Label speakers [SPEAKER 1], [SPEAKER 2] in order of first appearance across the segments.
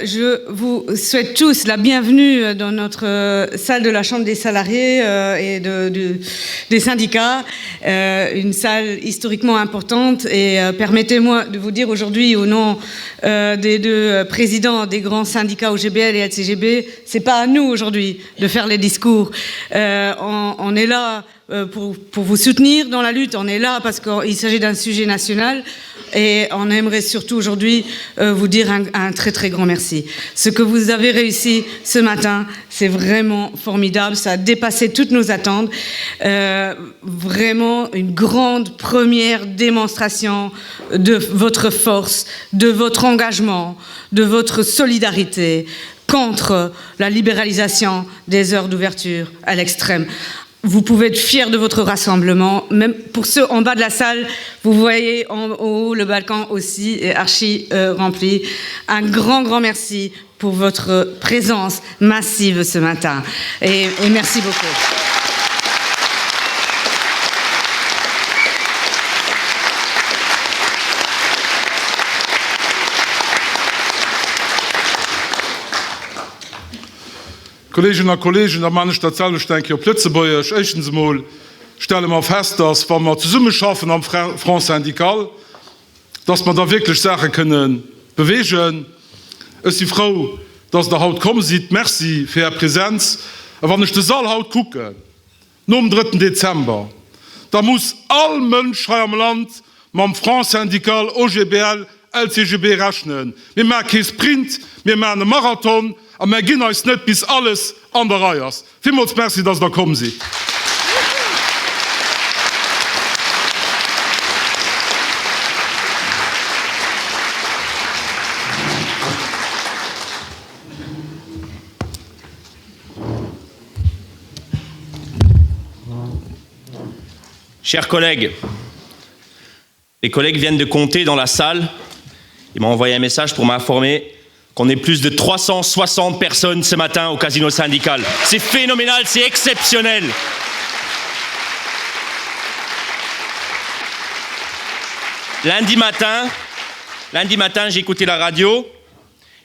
[SPEAKER 1] Je vous souhaite tous la bienvenue dans notre salle de la Chambre des salariés et des syndicats, une salle historiquement importante. Et permettez-moi de vous dire aujourd'hui, au nom des deux présidents des grands syndicats OGBL et LCGB, c'est pas à nous aujourd'hui de faire les discours. On est là pour vous soutenir dans la lutte, on est là parce qu'il s'agit d'un sujet national et on aimerait surtout aujourd'hui vous dire un très très grand merci. Ce que vous avez réussi ce matin, c'est vraiment formidable, ça a dépassé toutes nos attentes, vraiment une grande première démonstration de votre force, de votre engagement, de votre solidarité contre la libéralisation des heures d'ouverture à l'extrême. Vous pouvez être fiers de votre rassemblement. Même pour ceux en bas de la salle, vous voyez en haut, le balcon aussi est archi rempli. Un grand merci pour votre présence massive ce matin. Et merci beaucoup.
[SPEAKER 2] Kolleginnen und Kollegen, der Mann der Zahlbestank hier Plötzebäuer, erstens mal stellen wir fest, dass wenn wir zusammen schaffen am Front Syndical, dass wir da wirklich Sachen können bewegen. Ich bin froh, dass der Haut kommen sieht. Merci für Ihre Präsenz. Aber wenn ich den Saal heute gucke, nur am 3. Dezember, da muss all Menschen am Land mit dem Front Syndical, OGBL, LCGB rechnen. Wir machen keinen Sprint, wir machen einen Marathon, und wir gehen uns nicht bis alles an der Reihe ist. Vielmals merci, dass da kommen Sie.
[SPEAKER 3] Chers collègues, les collègues viennent de compter dans la salle. Ils m'ont envoyé un message pour m'informer qu'on est plus de 360 personnes ce matin au casino syndical. C'est phénoménal, c'est exceptionnel. Lundi matin, j'ai écouté la radio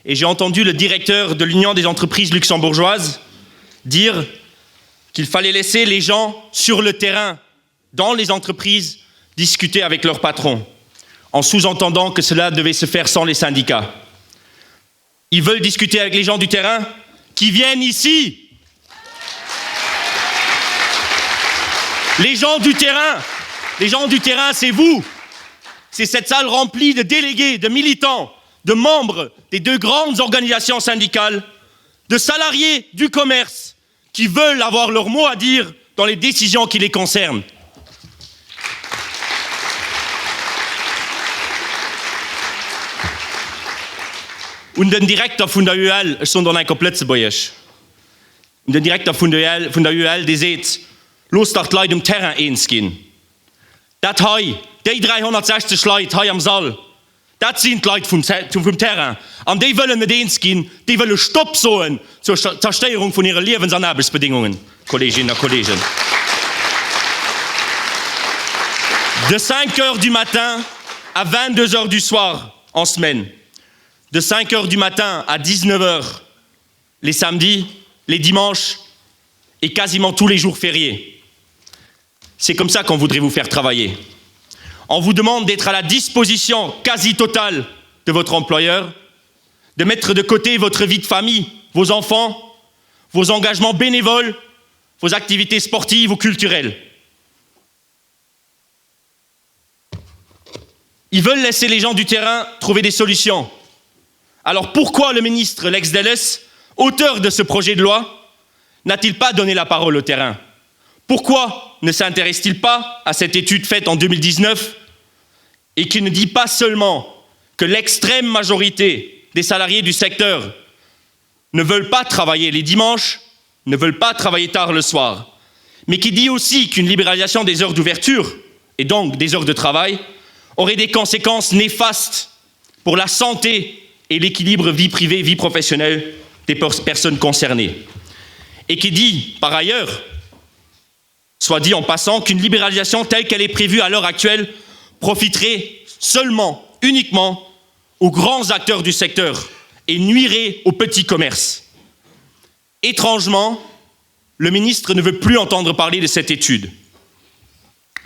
[SPEAKER 3] et j'ai entendu le directeur de l'Union des entreprises luxembourgeoises dire qu'il fallait laisser les gens sur le terrain, dans les entreprises, discuter avec leurs patrons, en sous-entendant que cela devait se faire sans les syndicats. Ils veulent discuter avec les gens du terrain qui viennent ici. Les gens du terrain, c'est vous. C'est cette salle remplie de délégués, de militants, de membres des deux grandes organisations syndicales, de salariés du commerce qui veulent avoir leur mot à dire dans les décisions qui les concernent. Und den Direktor von der UL ist dann ein Plötzebäuisch. Und der Direktor von der UL, der sagt, los, dass die Leute im Terrain eins gehen. Das hier, die 360 Leute hier am Saal, das sind die Leute vom Terrain. Und die wollen nicht eins gehen, die wollen Stopp sagen zur Zerstörung von ihren Lebens- und Arbeitsbedingungen, Kolleginnen und Kollegen. De 5 heures du matin à 22 heures du soir en semaine. De 5 heures du matin à 19 heures les samedis, les dimanches et quasiment tous les jours fériés. C'est comme ça qu'on voudrait vous faire travailler. On vous demande d'être à la disposition quasi totale de votre employeur, de mettre de côté votre vie de famille, vos enfants, vos engagements bénévoles, vos activités sportives ou culturelles. Ils veulent laisser les gens du terrain trouver des solutions. Alors pourquoi le ministre Lex Delles, auteur de ce projet de loi, n'a-t-il pas donné la parole au terrain? Pourquoi ne s'intéresse-t-il pas à cette étude faite en 2019 et qui ne dit pas seulement que l'extrême majorité des salariés du secteur ne veulent pas travailler les dimanches, ne veulent pas travailler tard le soir, mais qui dit aussi qu'une libéralisation des heures d'ouverture et donc des heures de travail aurait des conséquences néfastes pour la santé et l'équilibre vie privée, vie professionnelle des personnes concernées. Et qui dit, par ailleurs, soit dit en passant, qu'une libéralisation telle qu'elle est prévue à l'heure actuelle profiterait seulement, uniquement, aux grands acteurs du secteur et nuirait au petit commerce. Étrangement, le ministre ne veut plus entendre parler de cette étude.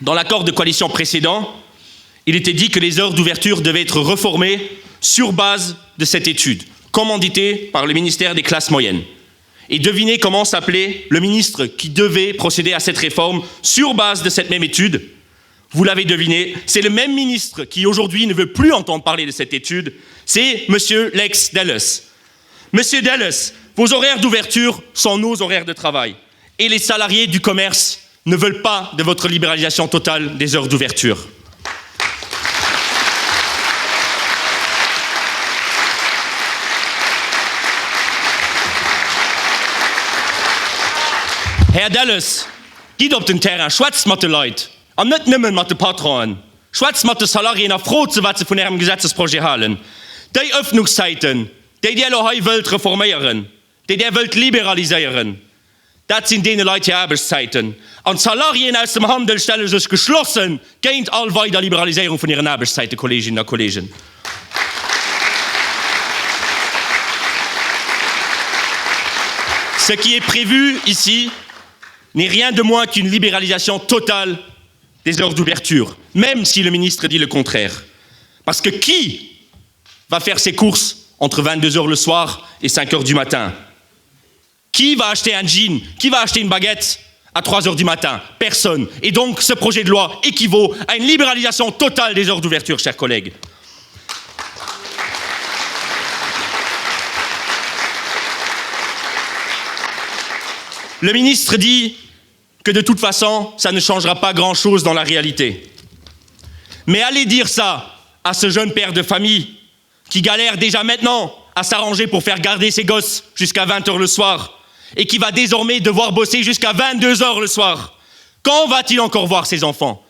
[SPEAKER 3] Dans l'accord de coalition précédent, il était dit que les heures d'ouverture devaient être reformées sur base de cette étude, commanditée par le ministère des classes moyennes. Et devinez comment s'appelait le ministre qui devait procéder à cette réforme sur base de cette même étude. Vous l'avez deviné, c'est le même ministre qui aujourd'hui ne veut plus entendre parler de cette étude, c'est M. Lex Delles. Monsieur Delles, vos horaires d'ouverture sont nos horaires de travail. Et les salariés du commerce ne veulent pas de votre libéralisation totale des heures d'ouverture. Herr Delles, geht op den Terrain, schwätzt mit den Leuten, und nicht nimmer mit den Patronen. Schwätzt mit den Salarien, froh zu was sie von ihrem Gesetzesprojekt halten. Die Öffnungszeiten, die heute wollt reformieren, die wollt liberalisieren, das sind die Leute die Arbeitszeiten. Und Salarien aus dem Handel stellen sich geschlossen gegen all weiter Liberalisierung von ihren Arbeitszeiten, Kolleginnen und Kollegen. Ce qui est prévu ici n'est rien de moins qu'une libéralisation totale des heures d'ouverture, même si le ministre dit le contraire. Parce que qui va faire ses courses entre 22h le soir et 5h du matin? Qui va acheter un jean? Qui va acheter une baguette à 3h du matin? Personne. Et donc, ce projet de loi équivaut à une libéralisation totale des heures d'ouverture, chers collègues. Le ministre dit que de toute façon, ça ne changera pas grand-chose dans la réalité. Mais allez dire ça à ce jeune père de famille qui galère déjà maintenant à s'arranger pour faire garder ses gosses jusqu'à 20h le soir et qui va désormais devoir bosser jusqu'à 22h le soir. Quand va-t-il encore voir ses enfants?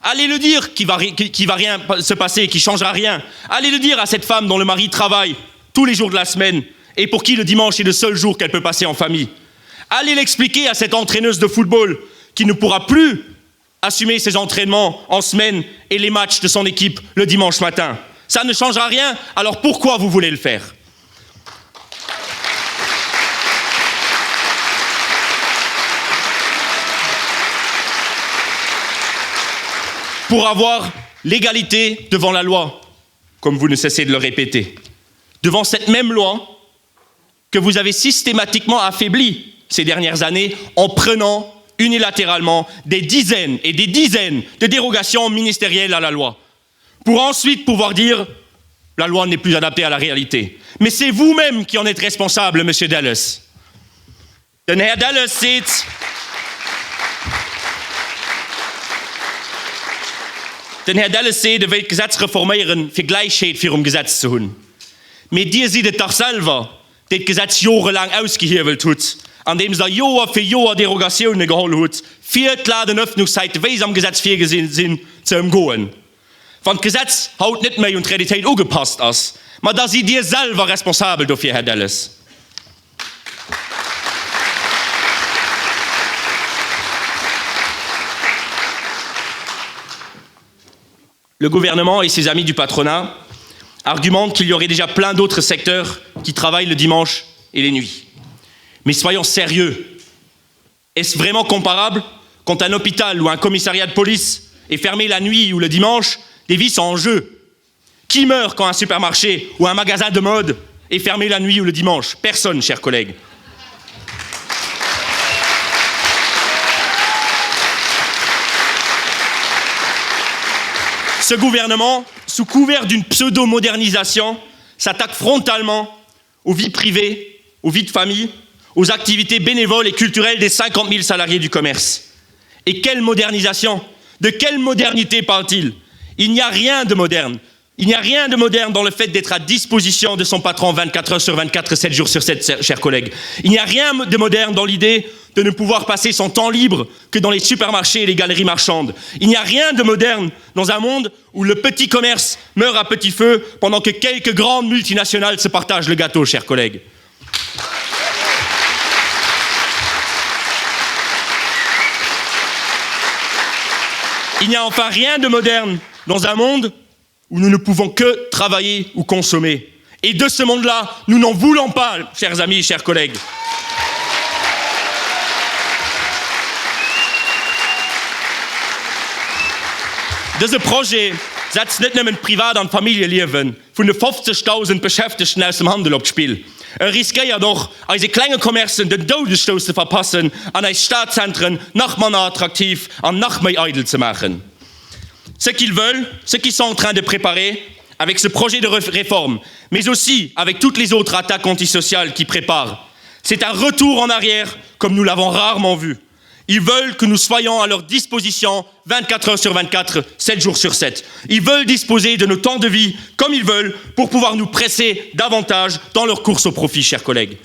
[SPEAKER 3] Allez le dire qu'il va rien se passer, qu'il ne changera rien. Allez le dire à cette femme dont le mari travaille tous les jours de la semaine et pour qui le dimanche est le seul jour qu'elle peut passer en famille. Allez l'expliquer à cette entraîneuse de football qui ne pourra plus assumer ses entraînements en semaine et les matchs de son équipe le dimanche matin. Ça ne changera rien, alors pourquoi vous voulez le faire? Pour avoir l'égalité devant la loi, comme vous ne cessez de le répéter. Devant cette même loi que vous avez systématiquement affaiblie ces dernières années en prenant unilatéralement des dizaines et des dizaines de dérogations ministérielles à la loi, pour ensuite pouvoir dire « la loi n'est plus adaptée à la réalité ». Mais c'est vous-même qui en êtes responsable, Monsieur Delles. Denn Herr Delles sieht, de wil Gesetz reformieren, für Gleichheit für Gesetz zu haben. Mit dir sieht es doch selber, das Gesetz jahrelang ausgehebelt hat, an dem es da Jahr für Jahr Derogationen geholt hat, für die Ladenöffnungszeiten, wie sie am Gesetz vorgesehen sind, zu umgehen. Wenn das Gesetz haut nicht mehr und die Realität angepasst ist, aber da seid ihr selber responsabel dafür, Herr Delles. Le gouvernement et ses amis du patronat argumentent qu'il y aurait déjà plein d'autres secteurs qui travaillent le dimanche et les nuits. Mais soyons sérieux. Est-ce vraiment comparable quand un hôpital ou un commissariat de police est fermé la nuit ou le dimanche? Des vies sont en jeu. Qui meurt quand un supermarché ou un magasin de mode est fermé la nuit ou le dimanche? Personne, chers collègues. Ce gouvernement, sous couvert d'une pseudo-modernisation, s'attaque frontalement aux vies privées, aux vies de famille, aux activités bénévoles et culturelles des 50 000 salariés du commerce. Et quelle modernisation? De quelle modernité parle-t-il? Il n'y a rien de moderne. Il n'y a rien de moderne dans le fait d'être à disposition de son patron 24 heures sur 24, 7 jours sur 7, chers collègues. Il n'y a rien de moderne dans l'idée de ne pouvoir passer son temps libre que dans les supermarchés et les galeries marchandes. Il n'y a rien de moderne dans un monde où le petit commerce meurt à petit feu pendant que quelques grandes multinationales se partagent le gâteau, chers collègues. Il n'y a enfin rien de moderne dans un monde où nous ne pouvons que travailler ou consommer. Et de ce monde-là, nous n'en voulons pas, chers amis et chers collègues. Diese Projekt setzt nicht nur privat an Familienleben von den 50.000 Beschäftigten aus dem Handel aufs Spiel. Riskiert doch, als kleine Kommerzen den Todesstoß zu verpassen, an als Staatszentren noch mehr attraktiv und noch mehr idle zu machen. Ce qu'ils veulent, ce qu'ils sont en train de préparer, avec ce projet de réforme, mais aussi avec toutes les autres attaques antisociales qu'ils préparent, c'est un retour en arrière comme nous l'avons rarement vu. Ils veulent que nous soyons à leur disposition 24 heures sur 24, 7 jours sur 7. Ils veulent disposer de nos temps de vie comme ils veulent pour pouvoir nous presser davantage dans leur course au profit, chers collègues.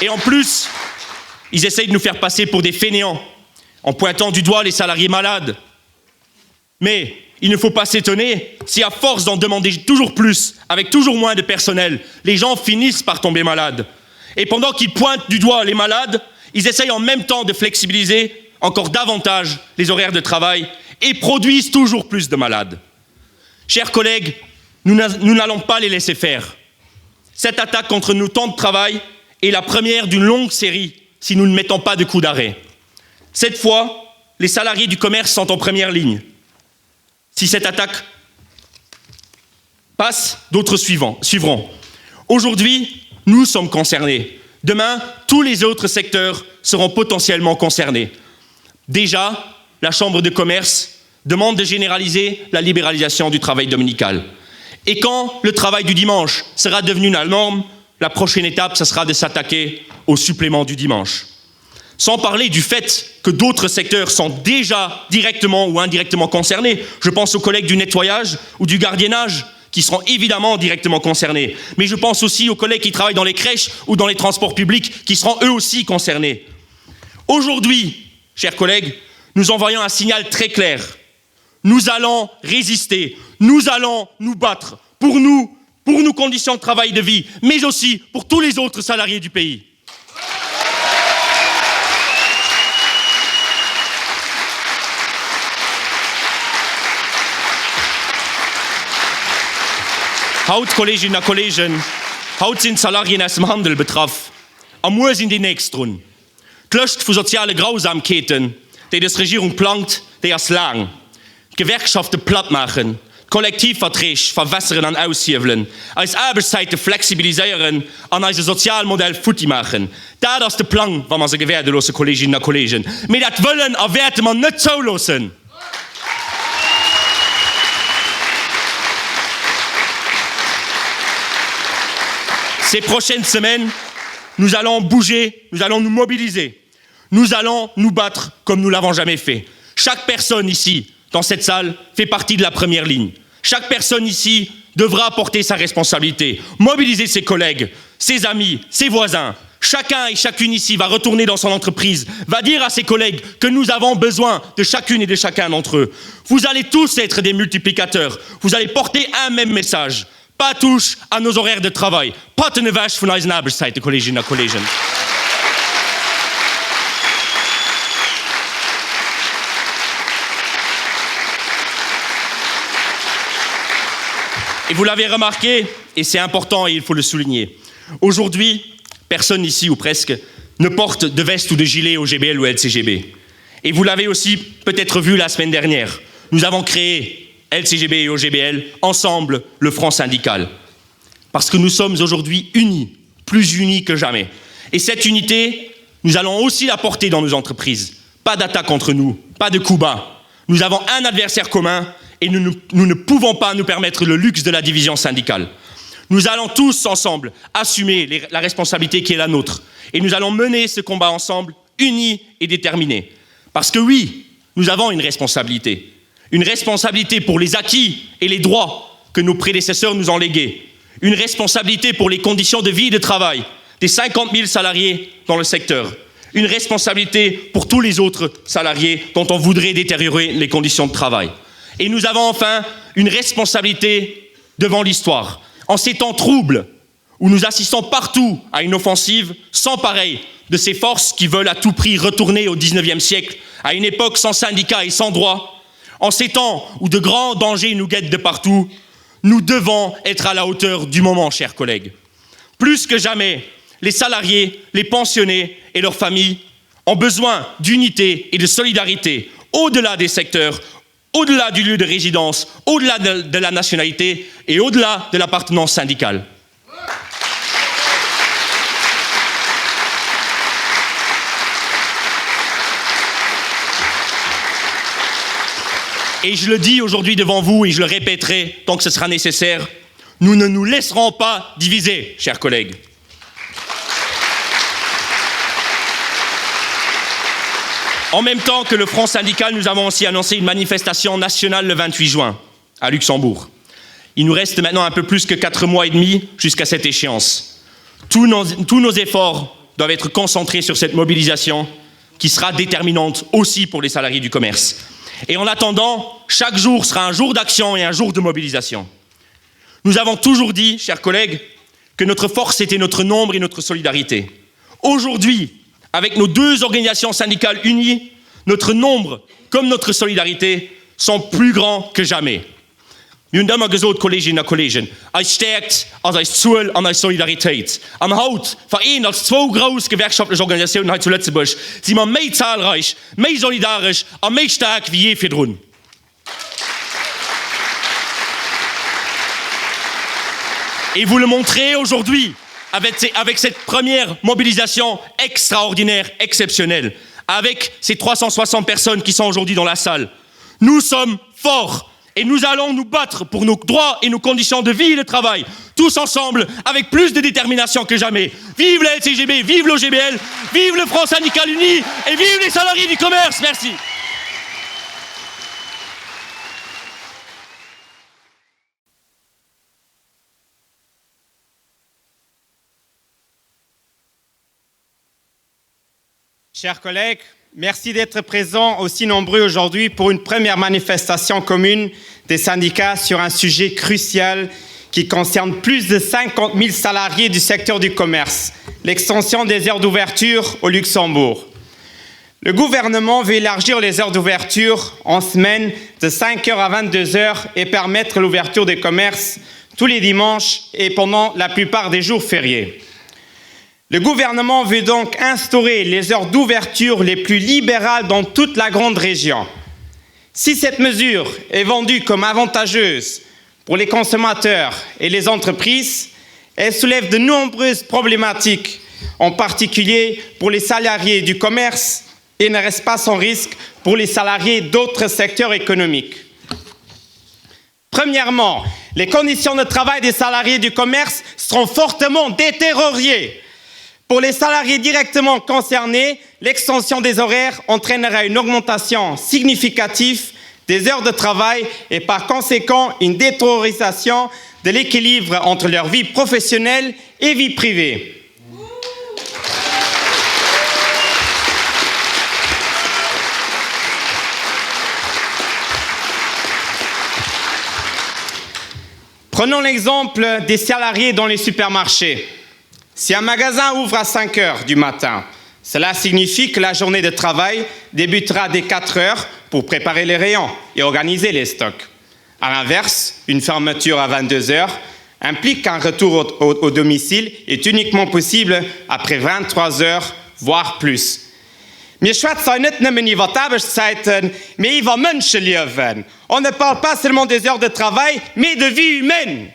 [SPEAKER 3] Et en plus, ils essayent de nous faire passer pour des fainéants en pointant du doigt les salariés malades. Mais il ne faut pas s'étonner si à force d'en demander toujours plus, avec toujours moins de personnel, les gens finissent par tomber malades. Et pendant qu'ils pointent du doigt les malades, ils essayent en même temps de flexibiliser encore davantage les horaires de travail et produisent toujours plus de malades. Chers collègues, nous n'allons pas les laisser faire. Cette attaque contre nos temps de travail est la première d'une longue série si nous ne mettons pas de coup d'arrêt. Cette fois, les salariés du commerce sont en première ligne. Si cette attaque passe, d'autres suivront. Aujourd'hui, nous sommes concernés. Demain, tous les autres secteurs seront potentiellement concernés. Déjà, la Chambre de commerce demande de généraliser la libéralisation du travail dominical. Et quand le travail du dimanche sera devenu la norme, la prochaine étape, ce sera de s'attaquer au supplément du dimanche. Sans parler du fait que d'autres secteurs sont déjà directement ou indirectement concernés. Je pense aux collègues du nettoyage ou du gardiennage qui seront évidemment directement concernés. Mais je pense aussi aux collègues qui travaillent dans les crèches ou dans les transports publics qui seront eux aussi concernés. Aujourd'hui, chers collègues, nous envoyons un signal très clair. Nous allons résister, nous allons nous battre pour nos conditions de travail et de vie, mais aussi pour tous les autres salariés du pays. Haut, Kolleginnen und Kollegen, haut sind Salarien aus dem Handel betroffen. Am Morgen sind die nächsten dran. Die Löscht von sozialen Grausamkeiten, die die Regierung plant, die ist lang. Gewerkschaften platt machen, Kollektivverträge verwässern und aushebeln, als Arbeitszeiten flexibilisieren und unser Sozialmodell futti machen. Das ist der Plan, wenn man sie gewähren lassen, Kolleginnen und Kollegen. Aber das wollen und werden wir nicht zulassen. Ces prochaines semaines, nous allons bouger, nous allons nous mobiliser. Nous allons nous battre comme nous ne l'avons jamais fait. Chaque personne ici, dans cette salle, fait partie de la première ligne. Chaque personne ici devra porter sa responsabilité, mobiliser ses collègues, ses amis, ses voisins. Chacun et chacune ici va retourner dans son entreprise, va dire à ses collègues que nous avons besoin de chacune et de chacun d'entre eux. Vous allez tous être des multiplicateurs. Vous allez porter un même message. Pas touche à nos horaires de travail. Pas eine Wäsche von unseren Arbeitszeiten, Kolleginnen und Kollegen. Et vous l'avez remarqué, et c'est important et il faut le souligner. Aujourd'hui, personne ici, ou presque, ne porte de veste ou de gilet au GBL ou LCGB. Et vous l'avez aussi peut-être vu la semaine dernière. Nous avons créé LCGB et OGBL, ensemble, le front syndical. Parce que nous sommes aujourd'hui unis, plus unis que jamais. Et cette unité, nous allons aussi la porter dans nos entreprises. Pas d'attaque entre nous, pas de coups bas. Nous avons un adversaire commun et nous ne pouvons pas nous permettre le luxe de la division syndicale. Nous allons tous ensemble assumer la responsabilité qui est la nôtre. Et nous allons mener ce combat ensemble, unis et déterminés. Parce que oui, nous avons une responsabilité. Une responsabilité pour les acquis et les droits que nos prédécesseurs nous ont légués. Une responsabilité pour les conditions de vie et de travail des 50 000 salariés dans le secteur. Une responsabilité pour tous les autres salariés dont on voudrait détériorer les conditions de travail. Et nous avons enfin une responsabilité devant l'histoire. En ces temps troubles, où nous assistons partout à une offensive sans pareil de ces forces qui veulent à tout prix retourner au 19e siècle, à une époque sans syndicats et sans droits, En ces temps où de grands dangers nous guettent de partout, nous devons être à la hauteur du moment, chers collègues. Plus que jamais, les salariés, les pensionnés et leurs familles ont besoin d'unité et de solidarité au-delà des secteurs, au-delà du lieu de résidence, au-delà de la nationalité et au-delà de l'appartenance syndicale. Et je le dis aujourd'hui devant vous et je le répéterai tant que ce sera nécessaire, nous ne nous laisserons pas diviser, chers collègues. En même temps que le Front syndical, nous avons aussi annoncé une manifestation nationale le 28 juin à Luxembourg. Il nous reste maintenant un peu plus que 4 mois et demi jusqu'à cette échéance. Tous nos efforts doivent être concentrés sur cette mobilisation qui sera déterminante aussi pour les salariés du commerce. Et en attendant, chaque jour sera un jour d'action et un jour de mobilisation. Nous avons toujours dit, chers collègues, que notre force était notre nombre et notre solidarité. Aujourd'hui, avec nos 2 organisations syndicales unies, notre nombre comme notre solidarité sont plus grands que jamais. Wir haben immer gesagt, Kolleginnen und Kollegen, als stärkt, als Zuhl, als Solidarität. Am Haut, vereint als 2 große gewerkschaftliche Organisationen heute zu Lützeburg, sind wir mehr zahlreich, mehr solidarisch und mehr stark wie je für drun. Et vous le montrez aujourd'hui avec cette première mobilisation extraordinaire, exceptionnelle, avec ces 360 personnes qui sont aujourd'hui dans la salle. Nous sommes forts. Et nous allons nous battre pour nos droits et nos conditions de vie et de travail, tous ensemble, avec plus de détermination que jamais. Vive la LCGB, vive l'OGBL, vive le Front syndical uni et vive les salariés du commerce. Merci.
[SPEAKER 4] Chers collègues, merci d'être présents aussi nombreux aujourd'hui pour une première manifestation commune des syndicats sur un sujet crucial qui concerne plus de 50 000 salariés du secteur du commerce, l'extension des heures d'ouverture au Luxembourg. Le gouvernement veut élargir les heures d'ouverture en semaine de 5h à 22h et permettre l'ouverture des commerces tous les dimanches et pendant la plupart des jours fériés. Le gouvernement veut donc instaurer les heures d'ouverture les plus libérales dans toute la grande région. Si cette mesure est vendue comme avantageuse pour les consommateurs et les entreprises, elle soulève de nombreuses problématiques, en particulier pour les salariés du commerce et ne reste pas sans risque pour les salariés d'autres secteurs économiques. Premièrement, les conditions de travail des salariés du commerce seront fortement détériorées. Pour les salariés directement concernés, l'extension des horaires entraînera une augmentation significative des heures de travail et par conséquent une détérioration de l'équilibre entre leur vie professionnelle et vie privée. Prenons l'exemple des salariés dans les supermarchés. Si un magasin ouvre à 5 heures du matin, cela signifie que la journée de travail débutera dès 4 heures pour préparer les rayons et organiser les stocks. À l'inverse, une fermeture à 22 heures implique qu'un retour au domicile est uniquement possible après 23 heures, voire plus. Wir schwätzen nicht nur über die Arbeitszeiten, mais über Menschenleben. On ne parle pas seulement des heures de travail, mais de vie humaine.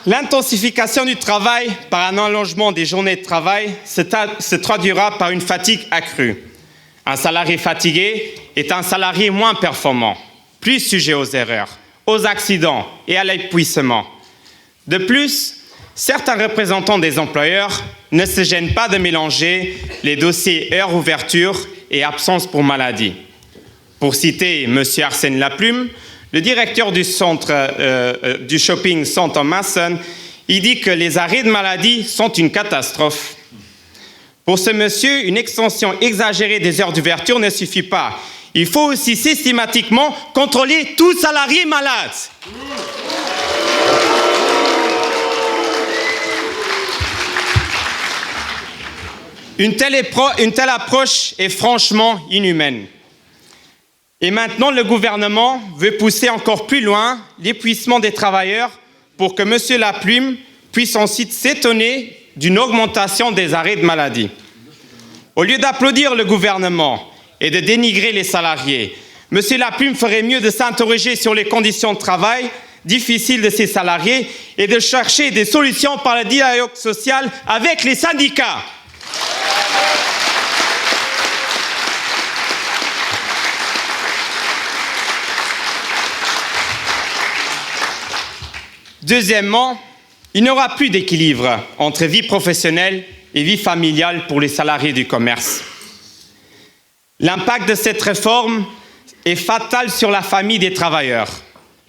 [SPEAKER 4] L'intensification du travail par un allongement des journées de travail se traduira par une fatigue accrue. Un salarié fatigué est un salarié moins performant, plus sujet aux erreurs, aux accidents et à l'épuisement. De plus, certains représentants des employeurs ne se gênent pas de mélanger les dossiers heures ouverture et absence pour maladie. Pour citer M. Arsène Laplume, le directeur du centre du shopping Saint-Thomas, il dit que les arrêts de maladie sont une catastrophe. Pour ce monsieur, une extension exagérée des heures d'ouverture ne suffit pas. Il faut aussi systématiquement contrôler tout salarié malade. Une telle approche est franchement inhumaine. Et maintenant, le gouvernement veut pousser encore plus loin l'épuisement des travailleurs pour que M. Laplume puisse ensuite s'étonner d'une augmentation des arrêts de maladie. Au lieu d'applaudir le gouvernement et de dénigrer les salariés, M. Laplume ferait mieux de s'interroger sur les conditions de travail difficiles de ses salariés et de chercher des solutions par le dialogue social avec les syndicats. Deuxièmement, il n'y aura plus d'équilibre entre vie professionnelle et vie familiale pour les salariés du commerce. L'impact de cette réforme est fatal sur la famille des travailleurs.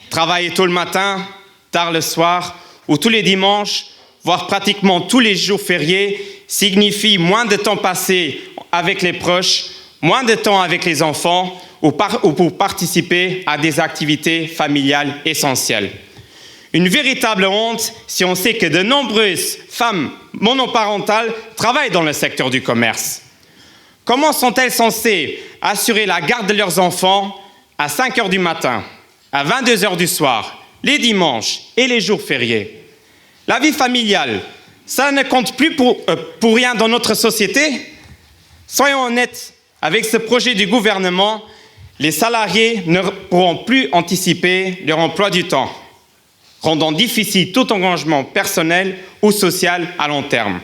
[SPEAKER 4] Travailler tôt le matin, tard le soir ou tous les dimanches, voire pratiquement tous les jours fériés, signifie moins de temps passé avec les proches, moins de temps avec les enfants ou pour participer à des activités familiales essentielles. Une véritable honte si on sait que de nombreuses femmes monoparentales travaillent dans le secteur du commerce. Comment sont-elles censées assurer la garde de leurs enfants à 5 h du matin, à 22 h du soir, les dimanches et les jours fériés? La vie familiale, ça ne compte plus pour rien dans notre société? Soyons honnêtes, avec ce projet du gouvernement, les salariés ne pourront plus anticiper leur emploi du temps, rendant difficile tout engagement personnel ou social à long terme.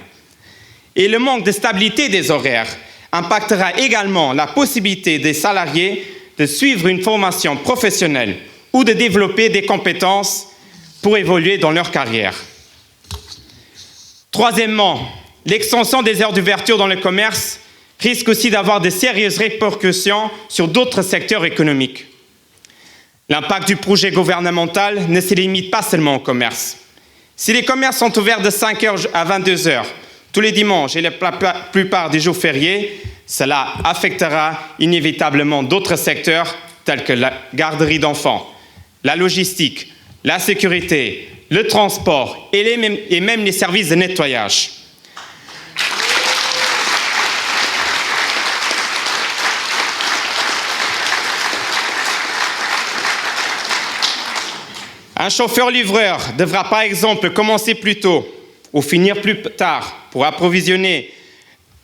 [SPEAKER 4] Et le manque de stabilité des horaires impactera également la possibilité des salariés de suivre une formation professionnelle ou de développer des compétences pour évoluer dans leur carrière. Troisièmement, l'extension des heures d'ouverture dans le commerce risque aussi d'avoir de sérieuses répercussions sur d'autres secteurs économiques. L'impact du projet gouvernemental ne se limite pas seulement au commerce. Si les commerces sont ouverts de 5 h à 22 h tous les dimanches et la plupart des jours fériés, cela affectera inévitablement d'autres secteurs tels que la garderie d'enfants, la logistique, la sécurité, le transport et même les services de nettoyage. Un chauffeur-livreur devra par exemple commencer plus tôt ou finir plus tard pour approvisionner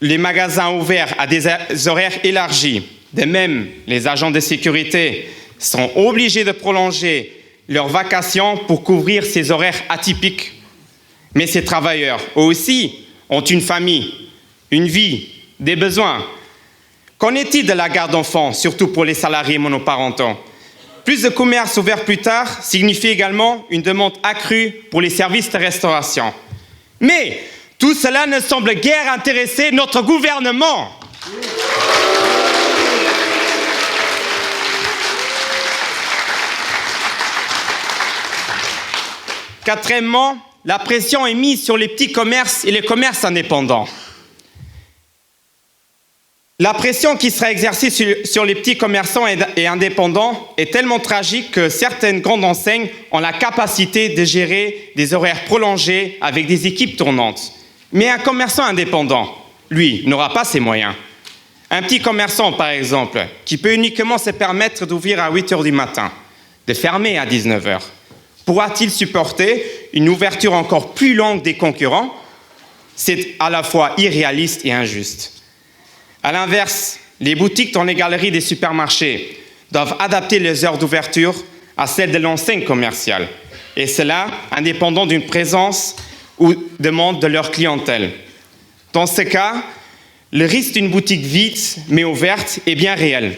[SPEAKER 4] les magasins ouverts à des horaires élargis. De même, les agents de sécurité sont obligés de prolonger leurs vacations pour couvrir ces horaires atypiques. Mais ces travailleurs, eux aussi, ont une famille, une vie, des besoins. Qu'en est-il de la garde d'enfants, surtout pour les salariés monoparentaux? Plus de commerces ouverts plus tard signifie également une demande accrue pour les services de restauration. Mais tout cela ne semble guère intéresser notre gouvernement. Quatrièmement, la pression est mise sur les petits commerces et les commerces indépendants. La pression qui sera exercée sur les petits commerçants et indépendants est tellement tragique que certaines grandes enseignes ont la capacité de gérer des horaires prolongés avec des équipes tournantes. Mais un commerçant indépendant, lui, n'aura pas ces moyens. Un petit commerçant, par exemple, qui peut uniquement se permettre d'ouvrir à 8 h du matin, de fermer à 19 h, pourra-t-il supporter une ouverture encore plus longue des concurrents? C'est à la fois irréaliste et injuste. À l'inverse, les boutiques dans les galeries des supermarchés doivent adapter les heures d'ouverture à celles de l'enseigne commerciale, et cela indépendant d'une présence ou demande de leur clientèle. Dans ce cas, le risque d'une boutique vide mais ouverte est bien réel,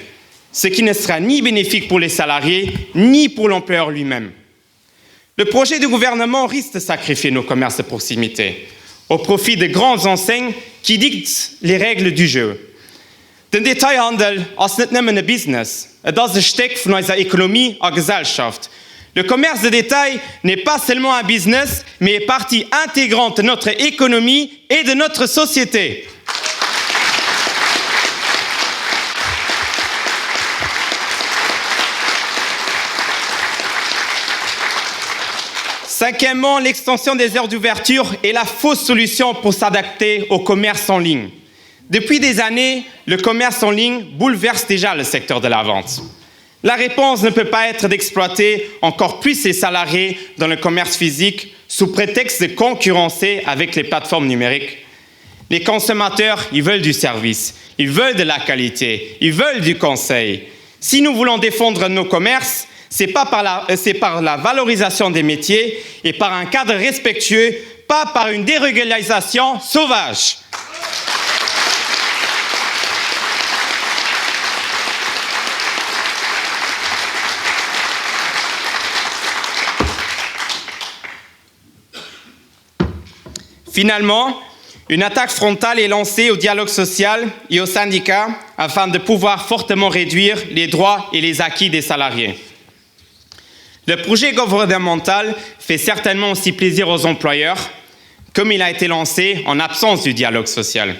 [SPEAKER 4] ce qui ne sera ni bénéfique pour les salariés ni pour l'employeur lui-même. Le projet du gouvernement risque de sacrifier nos commerces de proximité au profit de grandes enseignes qui dictent les règles du jeu. Den Detailhandel ist nicht nur ein Business, das ist ein Stück von unserer Ökonomie und Gesellschaft. Le commerce de détail n'est pas seulement un business, mais est partie intégrante de notre économie et de notre société. Cinquièmement, l'extension des heures d'ouverture est la fausse solution pour s'adapter au commerce en ligne. Depuis des années, le commerce en ligne bouleverse déjà le secteur de la vente. La réponse ne peut pas être d'exploiter encore plus les salariés dans le commerce physique sous prétexte de concurrencer avec les plateformes numériques. Les consommateurs, ils veulent du service, ils veulent de la qualité, ils veulent du conseil. Si nous voulons défendre nos commerces, c'est par la valorisation des métiers et par un cadre respectueux, pas par une dérégularisation sauvage. Finalement, une attaque frontale est lancée au dialogue social et aux syndicats afin de pouvoir fortement réduire les droits et les acquis des salariés. Le projet gouvernemental fait certainement aussi plaisir aux employeurs, comme il a été lancé en absence du dialogue social.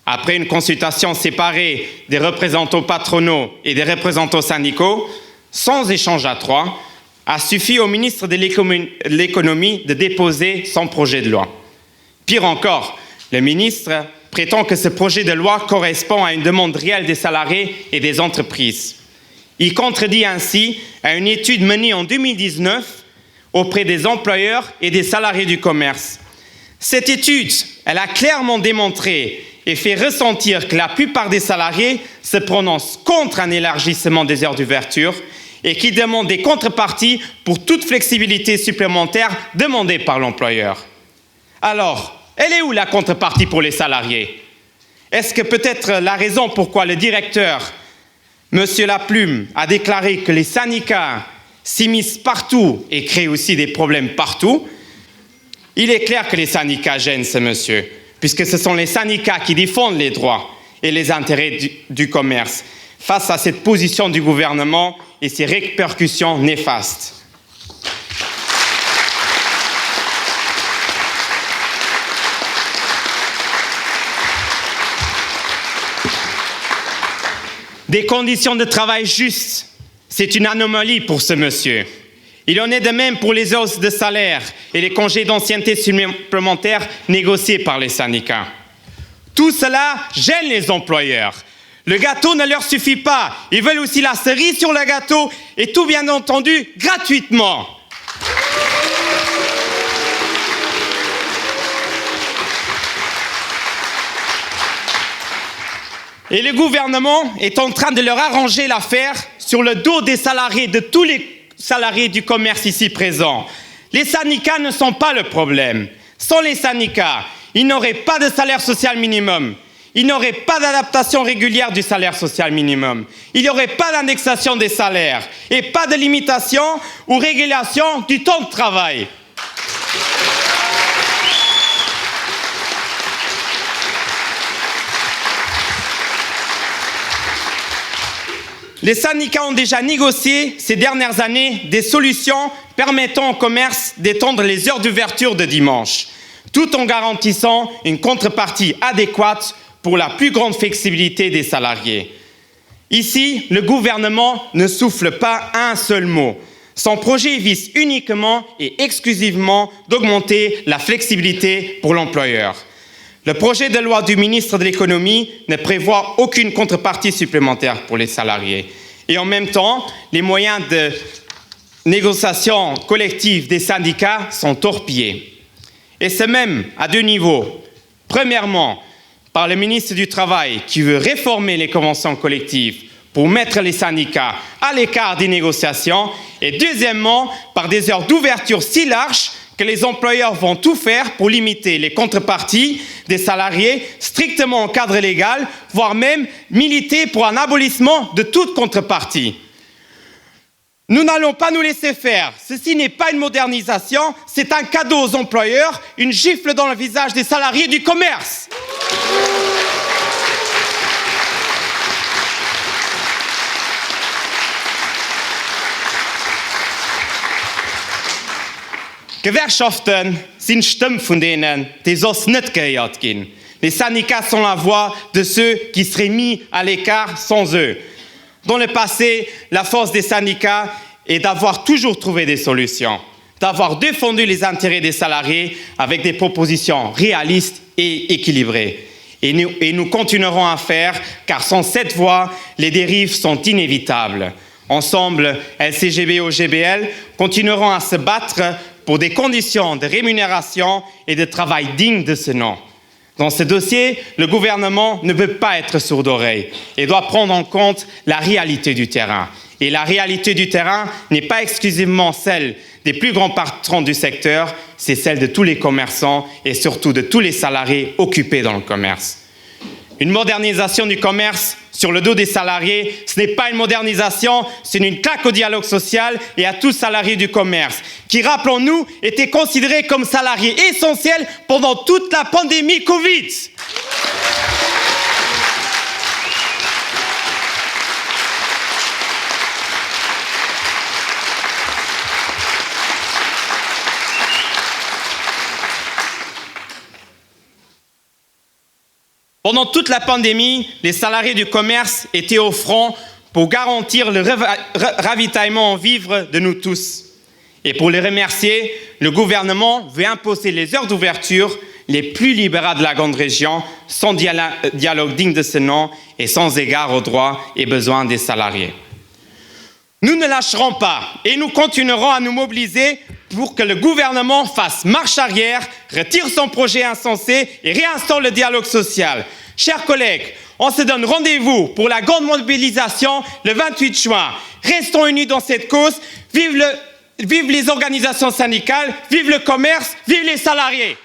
[SPEAKER 4] Après une consultation séparée des représentants patronaux et des représentants syndicaux, sans échange à trois, a suffi au ministre de l'économie de déposer son projet de loi. Pire encore, le ministre prétend que ce projet de loi correspond à une demande réelle des salariés et des entreprises. Il contredit ainsi à une étude menée en 2019 auprès des employeurs et des salariés du commerce. Cette étude, elle a clairement démontré et fait ressentir que la plupart des salariés se prononcent contre un élargissement des heures d'ouverture et qui demandent des contreparties pour toute flexibilité supplémentaire demandée par l'employeur. Alors, elle est où la contrepartie pour les salariés? Est-ce que peut-être la raison pourquoi le directeur, M. Laplume, a déclaré que les syndicats s'immiscent partout et créent aussi des problèmes partout? Il est clair que les syndicats gênent ce monsieur, puisque ce sont les syndicats qui défendent les droits et les intérêts du commerce face à cette position du gouvernement et ses répercussions néfastes. Des conditions de travail justes, c'est une anomalie pour ce monsieur. Il en est de même pour les hausses de salaire et les congés d'ancienneté supplémentaires négociés par les syndicats. Tout cela gêne les employeurs. Le gâteau ne leur suffit pas. Ils veulent aussi la cerise sur le gâteau et tout bien entendu gratuitement. Et le gouvernement est en train de leur arranger l'affaire sur le dos des salariés, de tous les salariés du commerce ici présents. Les syndicats ne sont pas le problème. Sans les syndicats, il n'y aurait pas de salaire social minimum. Il n'y aurait pas d'adaptation régulière du salaire social minimum. Il n'y aurait pas d'indexation des salaires et pas de limitation ou régulation du temps de travail. Les syndicats ont déjà négocié ces dernières années des solutions permettant au commerce d'étendre les heures d'ouverture de dimanche, tout en garantissant une contrepartie adéquate pour la plus grande flexibilité des salariés. Ici, le gouvernement ne souffle pas un seul mot. Son projet vise uniquement et exclusivement d'augmenter la flexibilité pour l'employeur. Le projet de loi du ministre de l'économie ne prévoit aucune contrepartie supplémentaire pour les salariés. Et en même temps, les moyens de négociation collective des syndicats sont torpillés. Et c'est même à deux niveaux. Premièrement, par le ministre du Travail qui veut réformer les conventions collectives pour mettre les syndicats à l'écart des négociations. Et deuxièmement, par des heures d'ouverture si larges que les employeurs vont tout faire pour limiter les contreparties des salariés strictement en cadre légal, voire même militer pour un abolissement de toute contrepartie. Nous n'allons pas nous laisser faire. Ceci n'est pas une modernisation, c'est un cadeau aux employeurs, une gifle dans le visage des salariés du commerce. Gewerkschaften sind Stimmen von denen, die sonst nicht gehört gehen. Les syndicats sont la voix de ceux qui seraient mis à l'écart sans eux. Dans le passé, la force des syndicats est d'avoir toujours trouvé des solutions, d'avoir défendu les intérêts des salariés avec des propositions réalistes et équilibrées. Et nous continuerons à faire, car sans cette voie, les dérives sont inévitables. Ensemble, LCGB et OGBL continueront à se battre pour des conditions de rémunération et de travail dignes de ce nom. Dans ce dossier, le gouvernement ne peut pas être sourd d'oreille et doit prendre en compte la réalité du terrain. Et la réalité du terrain n'est pas exclusivement celle des plus grands patrons du secteur, c'est celle de tous les commerçants et surtout de tous les salariés occupés dans le commerce. Une modernisation du commerce sur le dos des salariés, ce n'est pas une modernisation, c'est une claque au dialogue social et à tous salariés du commerce, qui, rappelons-nous, étaient considérés comme salariés essentiels pendant toute la pandémie Covid. Pendant toute la pandémie, les salariés du commerce étaient au front pour garantir le ravitaillement en vivres de nous tous. Et pour les remercier, le gouvernement veut imposer les heures d'ouverture les plus libérales de la grande région, sans dialogue digne de ce nom et sans égard aux droits et besoins des salariés. Nous ne lâcherons pas et nous continuerons à nous mobiliser pour que le gouvernement fasse marche arrière, retire son projet insensé et réinstaure le dialogue social. Chers collègues, on se donne rendez-vous pour la grande mobilisation le 28 juin. Restons unis dans cette cause. Vive les organisations syndicales, vive le commerce, vive les salariés.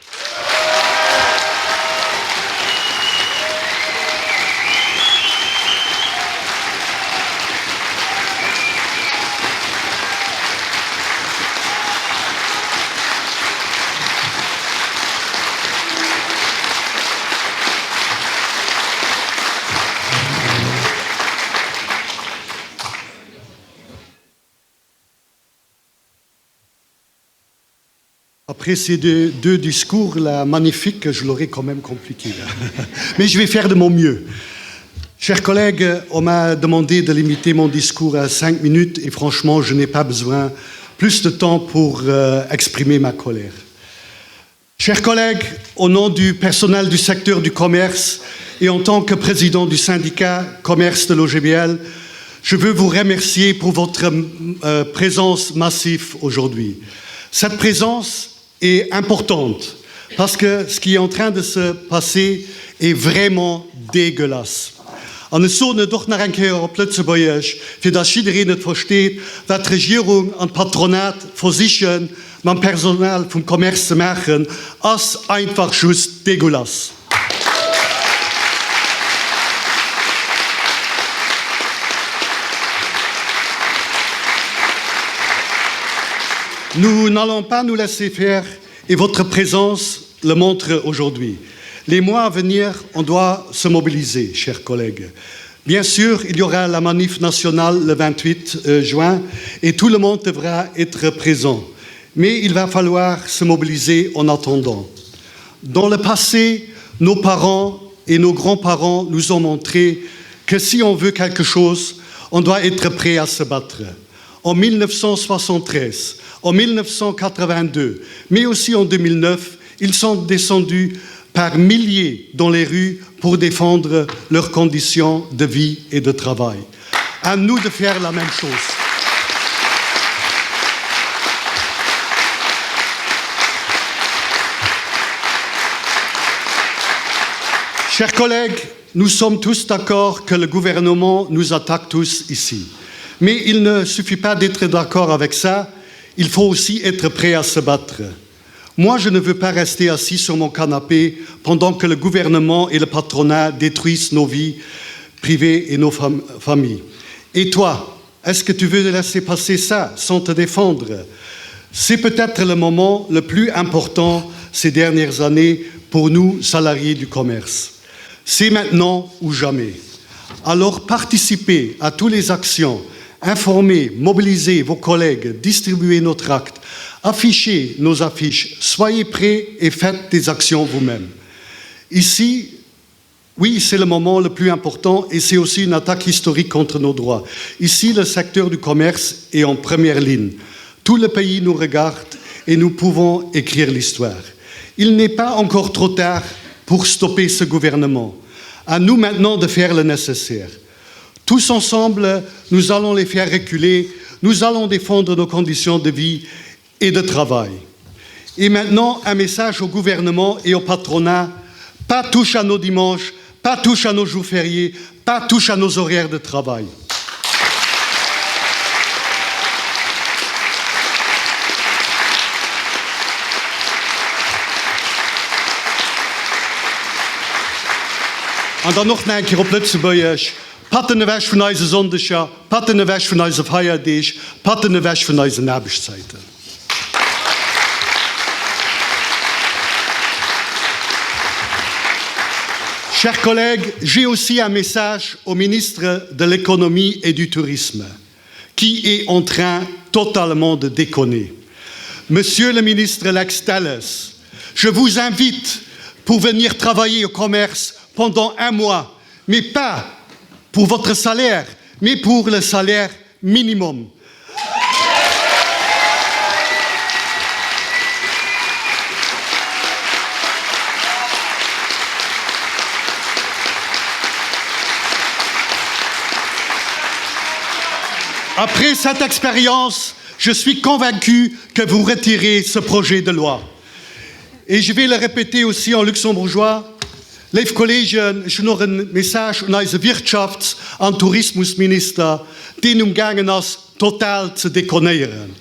[SPEAKER 5] Après ces deux discours là, magnifiques, je l'aurais quand même compliqué. Mais je vais faire de mon mieux. Chers collègues, on m'a demandé de limiter mon discours à 5 minutes et franchement, je n'ai pas besoin plus de temps pour exprimer ma colère. Chers collègues, au nom du personnel du secteur du commerce et en tant que président du syndicat commerce de l'OGBL, je veux vous remercier pour votre présence massive aujourd'hui. Cette présence est importante parce que ce qui est en train de se passer est vraiment dégueulasse. En het zo toch naar een keer op Lützeburg, für das iedereen het versteht, dat Regierung und Patronat versichern, man Personal vom Commerce zu machen, als einfach just dégueulasse. Nous n'allons pas nous laisser faire et votre présence le montre aujourd'hui. Les mois à venir, on doit se mobiliser, chers collègues. Bien sûr, il y aura la manif nationale le 28 juin et tout le monde devra être présent. Mais il va falloir se mobiliser en attendant. Dans le passé, nos parents et nos grands-parents nous ont montré que si on veut quelque chose, on doit être prêt à se battre. En 1973, en 1982, mais aussi en 2009, ils sont descendus par milliers dans les rues pour défendre leurs conditions de vie et de travail. À nous de faire la même chose. Chers collègues, nous sommes tous d'accord que le gouvernement nous attaque tous ici. Mais il ne suffit pas d'être d'accord avec ça, il faut aussi être prêt à se battre. Moi, je ne veux pas rester assis sur mon canapé pendant que le gouvernement et le patronat détruisent nos vies privées et nos familles. Et toi, est-ce que tu veux laisser passer ça sans te défendre? C'est peut-être le moment le plus important ces dernières années pour nous, salariés du commerce. C'est maintenant ou jamais. Alors participez à toutes les actions, informez, mobilisez vos collègues, distribuez nos tracts, affichez nos affiches, soyez prêts et faites des actions vous-même. Ici, oui, c'est le moment le plus important et c'est aussi une attaque historique contre nos droits. Ici, le secteur du commerce est en première ligne. Tout le pays nous regarde et nous pouvons écrire l'histoire. Il n'est pas encore trop tard pour stopper ce gouvernement. À nous maintenant de faire le nécessaire. Tous ensemble, nous allons les faire reculer, nous allons défendre nos conditions de vie et de travail. Et maintenant, un message au gouvernement et au patronat, pas touche à nos dimanches, pas touche à nos jours fériés, pas touche à nos horaires de travail. En dan nog een keer op Lutzenburg. Patten de wäsch van onze zondagsja, patten de wäsch van onze feierdag, patten de wäsch van onze nabelszeiten. Chers collègues, j'ai aussi un message au ministre de l'économie et du tourisme, qui est en train totalement de déconner. Monsieur le ministre Lex Telles, je vous invite pour venir travailler au commerce pendant 1 mois, mais pas pour votre salaire, mais pour le salaire minimum. Après cette expérience, je suis convaincu que vous retirez ce projet de loi. Et je vais le répéter aussi en luxembourgeois. Lieve collega's, is er nog een message aan onze wirtschafts- en toerismusminister die omgangen als totaal te deconeren.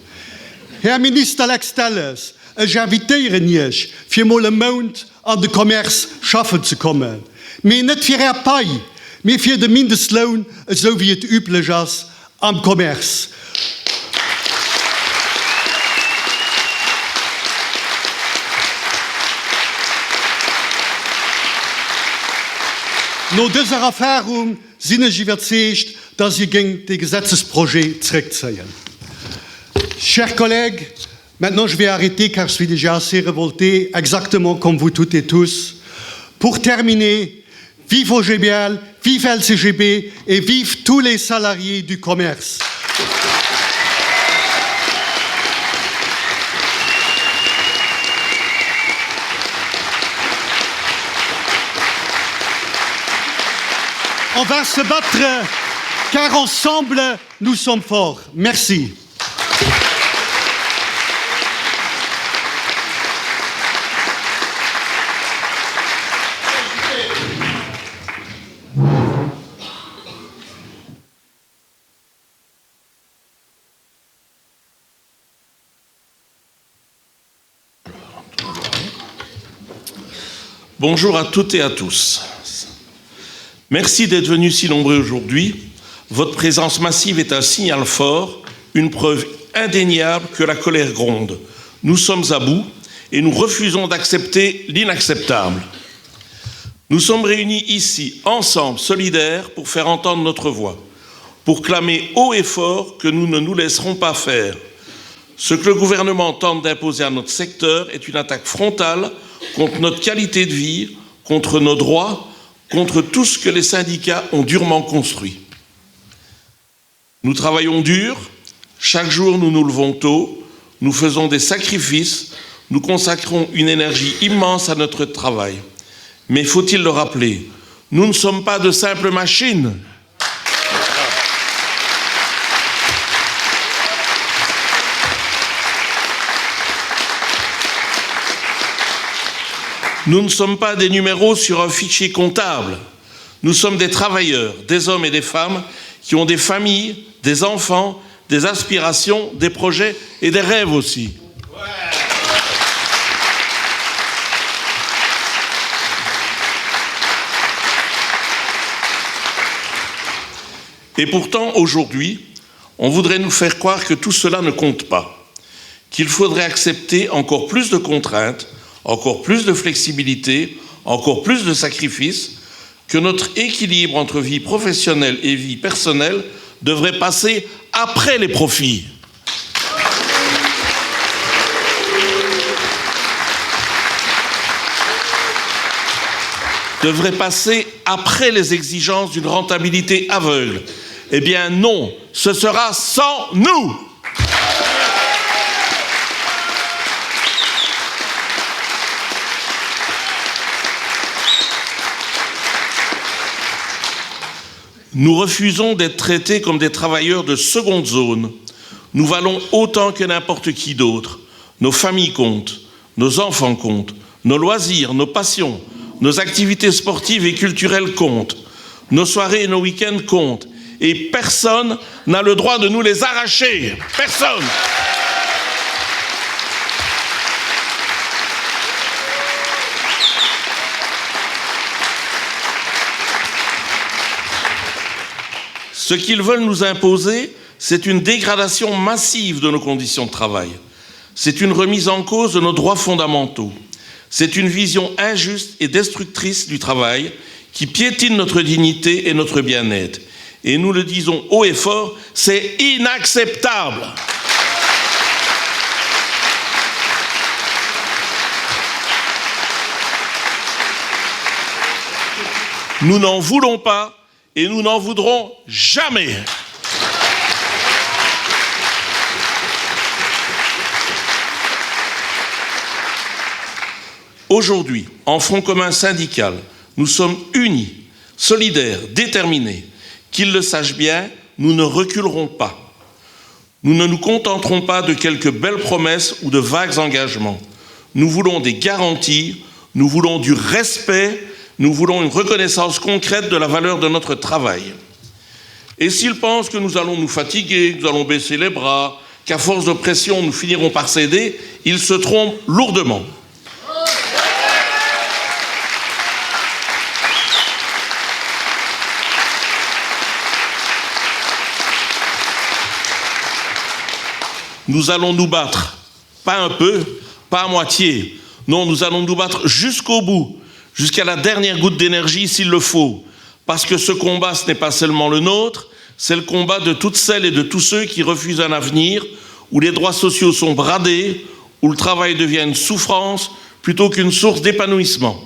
[SPEAKER 5] Herr minister Lex Telles, j'inviteer niet voor een maand aan de commerce schaffen te komen. Maar niet voor haar paai, maar voor de mindestloon, zo wie het üblich is am commerce. No dieser Erfahrung sind ich überzeugt, dass Sie gegen das Gesetzesprojekt zurückziehen. Chers collègues, maintenant je vais arrêter car je suis déjà assez révolté, exactement comme vous toutes et tous. Pour terminer, vive OGBL, vive LCGB et vive tous les salariés du commerce. On va se battre car ensemble nous sommes forts. Merci.
[SPEAKER 6] Bonjour à toutes et à tous. Merci d'être venus si nombreux aujourd'hui. Votre présence massive est un signal fort, une preuve indéniable que la colère gronde. Nous sommes à bout et nous refusons d'accepter l'inacceptable. Nous sommes réunis ici, ensemble, solidaires, pour faire entendre notre voix, pour clamer haut et fort que nous ne nous laisserons pas faire. Ce que le gouvernement tente d'imposer à notre secteur est une attaque frontale contre notre qualité de vie, contre nos droits, contre tout ce que les syndicats ont durement construit. Nous travaillons dur, chaque jour nous nous levons tôt, nous faisons des sacrifices, nous consacrons une énergie immense à notre travail. Mais faut-il le rappeler, nous ne sommes pas de simples machines. Nous ne sommes pas des numéros sur un fichier comptable. Nous sommes des travailleurs, des hommes et des femmes qui ont des familles, des enfants, des aspirations, des projets et des rêves aussi. Et pourtant, aujourd'hui, on voudrait nous faire croire que tout cela ne compte pas, qu'il faudrait accepter encore plus de contraintes, encore plus de flexibilité, encore plus de sacrifices, que notre équilibre entre vie professionnelle et vie personnelle devrait passer après les profits. Devrait passer après les exigences d'une rentabilité aveugle. Eh bien non, ce sera sans nous. Nous refusons d'être traités comme des travailleurs de seconde zone. Nous valons autant que n'importe qui d'autre. Nos familles comptent, nos enfants comptent, nos loisirs, nos passions, nos activités sportives et culturelles comptent. Nos soirées et nos week-ends comptent. Et personne n'a le droit de nous les arracher. Personne. Ce qu'ils veulent nous imposer, c'est une dégradation massive de nos conditions de travail. C'est une remise en cause de nos droits fondamentaux. C'est une vision injuste et destructrice du travail qui piétine notre dignité et notre bien-être. Et nous le disons haut et fort, c'est inacceptable. Nous n'en voulons pas et nous n'en voudrons jamais. Aujourd'hui, en Front commun syndical, nous sommes unis, solidaires, déterminés. Qu'ils le sachent bien, nous ne reculerons pas. Nous ne nous contenterons pas de quelques belles promesses ou de vagues engagements. Nous voulons des garanties, nous voulons du respect, nous voulons une reconnaissance concrète de la valeur de notre travail. Et s'ils pensent que nous allons nous fatiguer, que nous allons baisser les bras, qu'à force de pression nous finirons par céder, ils se trompent lourdement. Nous allons nous battre, pas un peu, pas à moitié. Non, nous allons nous battre jusqu'au bout, jusqu'à la dernière goutte d'énergie s'il le faut. Parce que ce combat, ce n'est pas seulement le nôtre, c'est le combat de toutes celles et de tous ceux qui refusent un avenir où les droits sociaux sont bradés, où le travail devient une souffrance plutôt qu'une source d'épanouissement.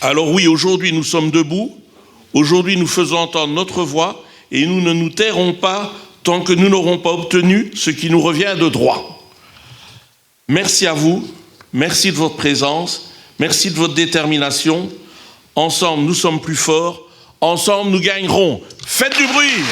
[SPEAKER 6] Alors oui, aujourd'hui nous sommes debout, aujourd'hui nous faisons entendre notre voix et nous ne nous tairons pas tant que nous n'aurons pas obtenu ce qui nous revient de droit. Merci à vous, merci de votre présence, merci de votre détermination. Ensemble nous sommes plus forts, ensemble nous gagnerons. Faites du bruit!